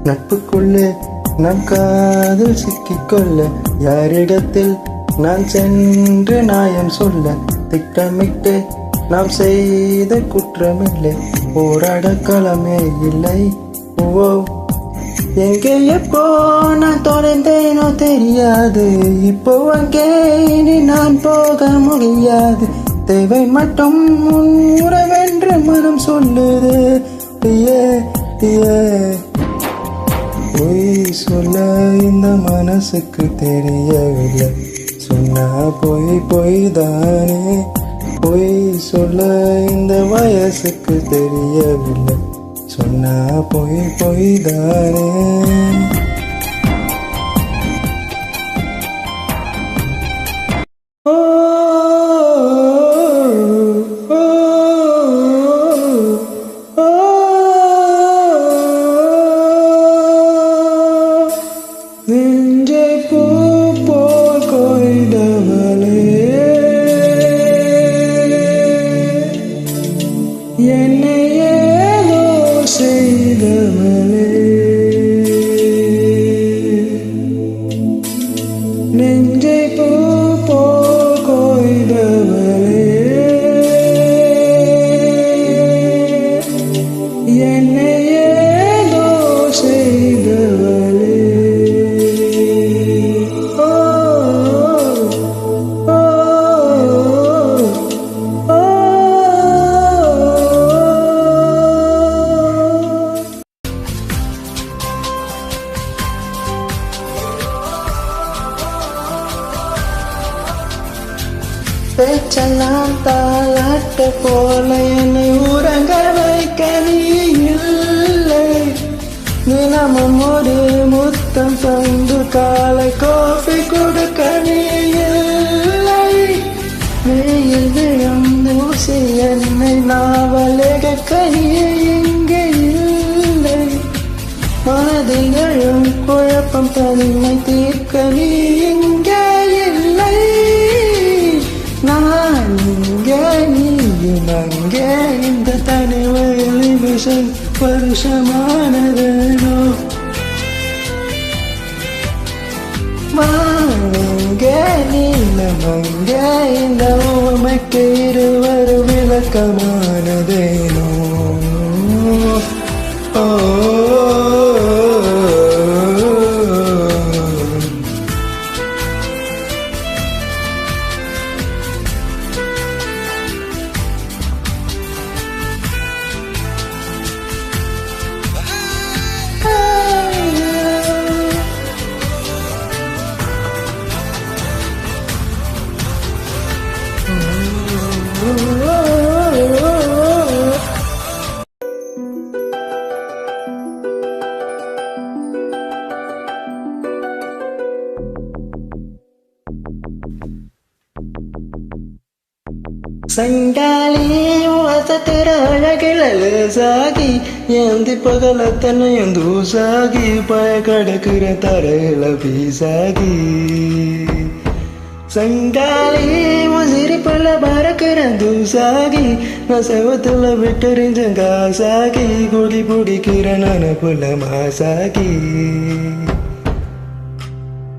நட்புக்குள்ளே நான் காதல் சிக்கிக்கொள்ள யாரிடத்தில் நான் சென்று நியாயம் சொல்ல திட்டமிட்டு நாம் செய்த குற்றமில்லை போராட களமே இல்லை. ஓ எங்கே எப்போ நான் தொடர்ந்தேனோ தெரியாது. இப்போ அங்கே இனி நான் போக முடியாது. தேவை மட்டும் உறவென்று மனம் சொல்லுது. பொய் சொல்ல இந்த மனசுக்கு தெரியவில்லை. சொன்னா பொய் தானே. பொய் சொல்ல இந்த வயசுக்கு தெரியவில்லை. சொன்னா பொய் தானே. நெஞ்சை பூ போல் கொய்தவளே, என்னை ஏதோ செய்தவளே. நெஞ்சை பூ போல் கொய்தவளே, என்னை ஏதோ செய்தவளே. பேச்செல்லாம் தாலாட்ட போல என்னை உறங்க வைக்க நீ இல்லை. தினமும் ஒரு முத்தம் தந்து காலை காஃபி கொடுக்க நீ இல்லை. வெயில் விழும் தூசி என்னை நாவலக நீ இங்கே இல்லை. மனதில் எழும் குழப்பம் தன்னை தீர்க்க நீ இங்கே இல்லை. நான் இங்கே நீயும் அங்கே இந்த தனிமையில் நிமிஷம் வருஷமானதேனோ. வாங்கே நீளம் அங்கே இந்த உமைக்கு இருவர் விளக்கமானதேனோ. சண்டாளி வசத்திர அழகிழலு சாகி ஏந்தி பகலத்தனையும் தூசாகி பய கடக்குற தரையில பீசாகி. சண்டாளி சிரிப்புல பறக்கிற தூசாகி நான் செவத்துல விட்டுறிஞ்ச காசாகி குடி பிடிக்கிற நனப்புல மாசாகி.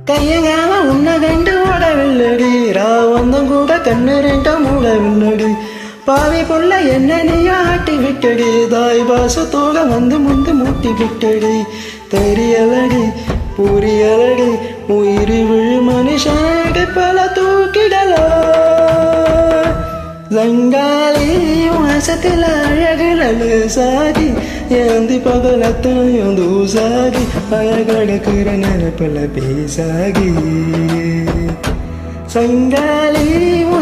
கையங்கால உன்னை கண்டு ஓடவில்லடி ராவந்தம் கூட கண்ணு ரெண்ட மூடவில்லடி. பாவி புள்ள என்ன நீயா ஆட்டி விட்டடி தாய் பாசத்தோட வந்து முந்து மூட்டி விட்டடி. தெரியலடி புரியலடி உயிரி விழு மனுஷனடி பல தூக்கிடல. சங்காளி வாசத்துல அழகுலு சாகி ஏந்தி பகலத்தையும் தூசாகி அழகடுக்கிற நினைப்பில பேசாகி. சங்காளி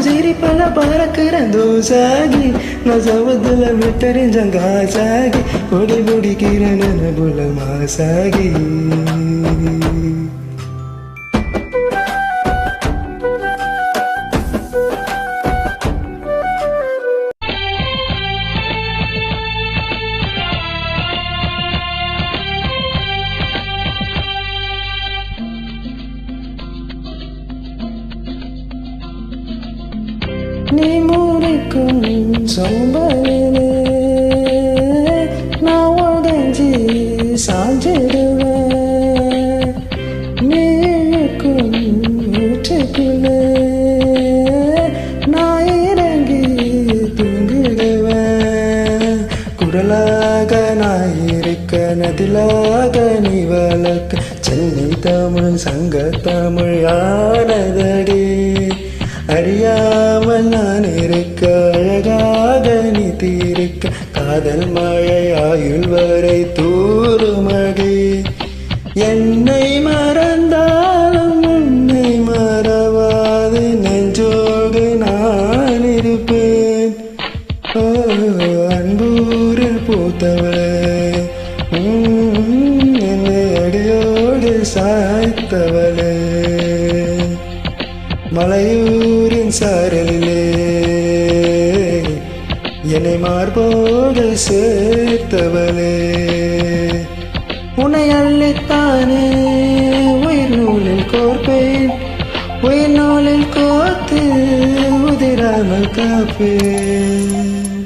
சிரிப்பல பறக்கிற தூசாகி நான் சவத்துல விட்டறிஞ்சங்காசாகி கொடி பிடிக்கிற நினைப்புல மாசாகி. நீ முறைக்கும் சோம்பலிலே நான் உடஞ்சி சாஞ்சிடுவேன். மடிக்குள்ளே நான் இறங்கி தூங்கிடுவேன். குரலாக நான் இருக்க நதிலாக நீ வளர்க்க சென்னை தமிழ் சங்க தமிழ் ஆனதடி. அறியாமல் நான் இருக்க அழகாக நீ தீர்க்க காதல் மழை ஆயுள் வரை தூருமடி. என்னை மறந்தாலும் உன்னை மறவாது நெஞ்சோடு நான் இருப்பேன். ஓ அன்பூரில் பூத்தவளே என்னை அடியோடு சாய்த்தவளே. மலையூரின் சாரலிலே என்னை மார்போடு சேர்த்தவளே. உன்னை அள்ளித்தானே உயிர் நூலில் கோர்ப்பேன், உயிர் நூலில் கோர்த்து உதிராமல் காப்பேன்.